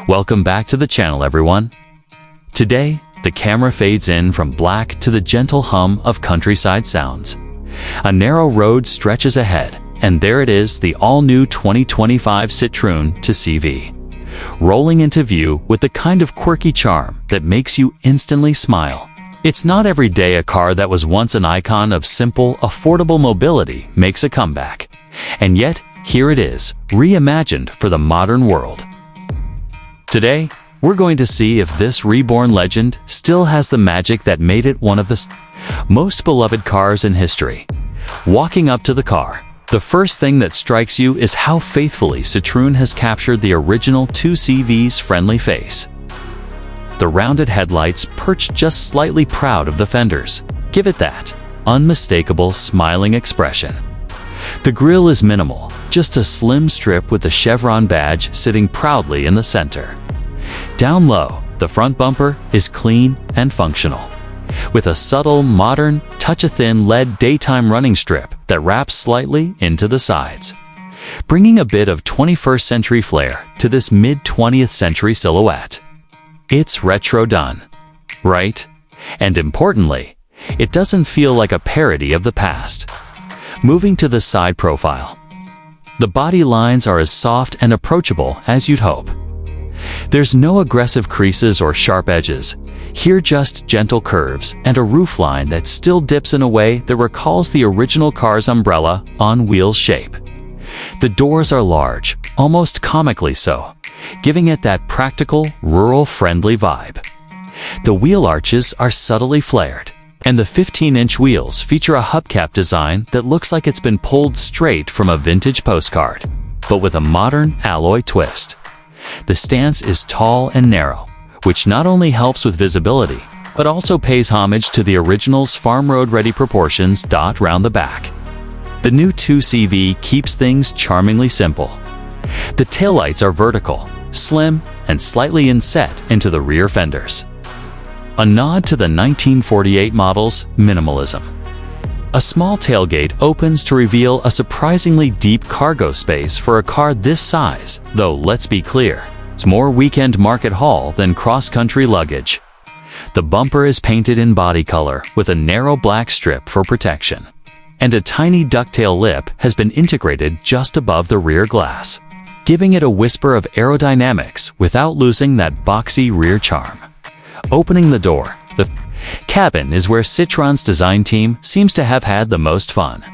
Welcome back to the channel, everyone. Today, the camera fades in from black to the gentle hum of countryside sounds. A narrow road stretches ahead, and there it is, the all-new 2025 Citroën 2CV. Rolling into view with the kind of quirky charm that makes you instantly smile. It's not every day a car that was once an icon of simple, affordable mobility makes a comeback. And yet, here it is, reimagined for the modern world. Today, we're going to see if this reborn legend still has the magic that made it one of the most beloved cars in history. Walking up to the car, the first thing that strikes you is how faithfully Citroën has captured the original 2CV's friendly face. The rounded headlights perched just slightly proud of the fenders. Give it that unmistakable smiling expression. The grille is minimal, just a slim strip with the chevron badge sitting proudly in the center. Down low, the front bumper is clean and functional, with a subtle, modern, touch-a-thin LED daytime running strip that wraps slightly into the sides, bringing a bit of 21st century flair to this mid-20th century silhouette. It's retro done, right? And importantly, it doesn't feel like a parody of the past. Moving to the side profile, the body lines are as soft and approachable as you'd hope. There's no aggressive creases or sharp edges, here just gentle curves and a roofline that still dips in a way that recalls the original car's umbrella on wheels shape. The doors are large, almost comically so, giving it that practical, rural-friendly vibe. The wheel arches are subtly flared, and the 15-inch wheels feature a hubcap design that looks like it's been pulled straight from a vintage postcard, but with a modern alloy twist. The stance is tall and narrow, which not only helps with visibility, but also pays homage to the original's farm road-ready proportions round the back. The new 2CV keeps things charmingly simple. The taillights are vertical, slim, and slightly inset into the rear fenders. A nod to the 1948 model's minimalism. A small tailgate opens to reveal a surprisingly deep cargo space for a car this size, though let's be clear, it's more weekend market haul than cross-country luggage. The bumper is painted in body color with a narrow black strip for protection, and a tiny ducktail lip has been integrated just above the rear glass, giving it a whisper of aerodynamics without losing that boxy rear charm. Opening the door, the cabin is where Citroën's design team seems to have had the most fun.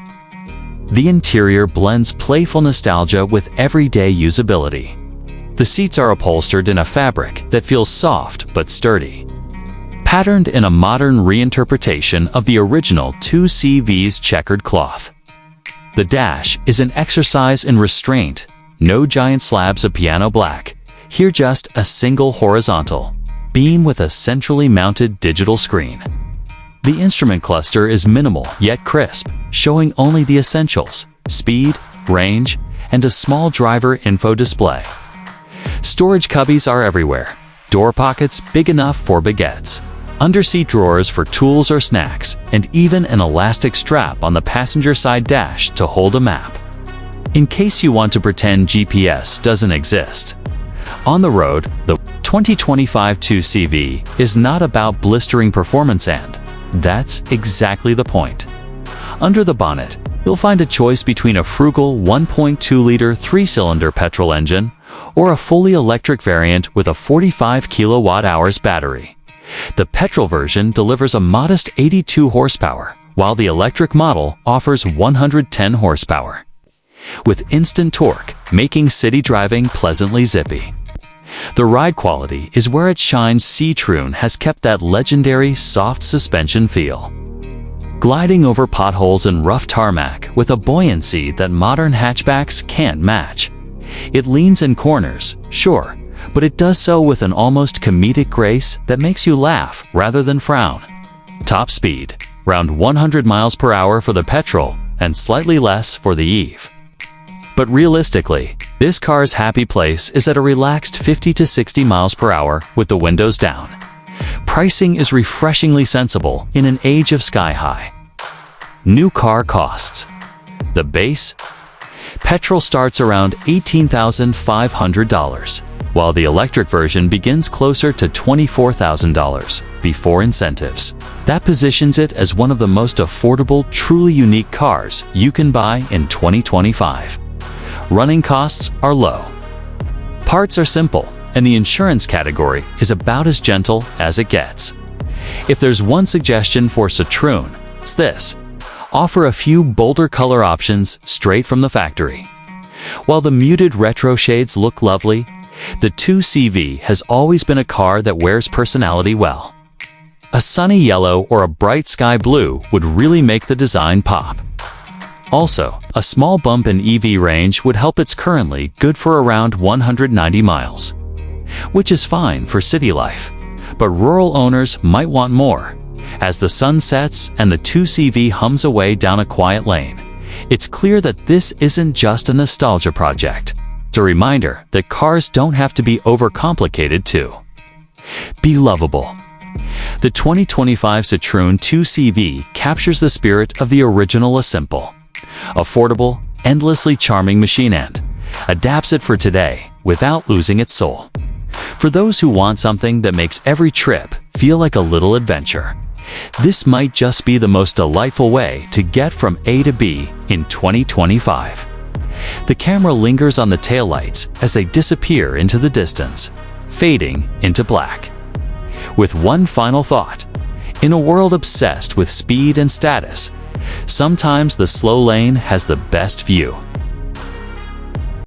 The interior blends playful nostalgia with everyday usability. The seats are upholstered in a fabric that feels soft but sturdy, patterned in a modern reinterpretation of the original 2CV's checkered cloth. The dash is an exercise in restraint, no giant slabs of piano black, here just a single horizontal beam with a centrally mounted digital screen. The instrument cluster is minimal yet crisp, showing only the essentials: speed, range, and a small driver info display. Storage cubbies are everywhere, door pockets big enough for baguettes, underseat drawers for tools or snacks, and even an elastic strap on the passenger side dash to hold a map, in case you want to pretend GPS doesn't exist. On the road, the 2025 2CV is not about blistering performance, and that's exactly the point. Under the bonnet, you'll find a choice between a frugal 1.2-liter 3-cylinder petrol engine or a fully electric variant with a 45 kilowatt-hours battery. The petrol version delivers a modest 82 horsepower, while the electric model offers 110 horsepower, with instant torque, making city driving pleasantly zippy. The ride quality is where it shines. Citroën has kept that legendary soft suspension feel, gliding over potholes and rough tarmac with a buoyancy that modern hatchbacks can't match. It leans in corners, sure, but it does so with an almost comedic grace that makes you laugh rather than frown. Top speed, around 100 miles per hour for the petrol and slightly less for the EV. But realistically, this car's happy place is at a relaxed 50 to 60 miles per hour with the windows down. Pricing is refreshingly sensible in an age of sky-high. New car costs. The base? Petrol starts around $18,500. while the electric version begins closer to $24,000 before incentives. That positions it as one of the most affordable, truly unique cars you can buy in 2025. Running costs are low. Parts are simple, and the insurance category is about as gentle as it gets. If there's one suggestion for Citroën, it's this: offer a few bolder color options straight from the factory. While the muted retro shades look lovely, the 2CV has always been a car that wears personality well. A sunny yellow or a bright sky blue would really make the design pop. Also, a small bump in EV range would help. It's currently good for around 190 miles, which is fine for city life, but rural owners might want more. As the sun sets and the 2CV hums away down a quiet lane, it's clear that this isn't just a nostalgia project. It's a reminder that cars don't have to be overcomplicated to be lovable. The 2025 Citroën 2CV captures the spirit of the original: a simple, affordable, endlessly charming machine, and adapts it for today without losing its soul. For those who want something that makes every trip feel like a little adventure, this might just be the most delightful way to get from A to B in 2025. The camera lingers on the taillights as they disappear into the distance, fading into black. With one final thought: in a world obsessed with speed and status, sometimes the slow lane has the best view.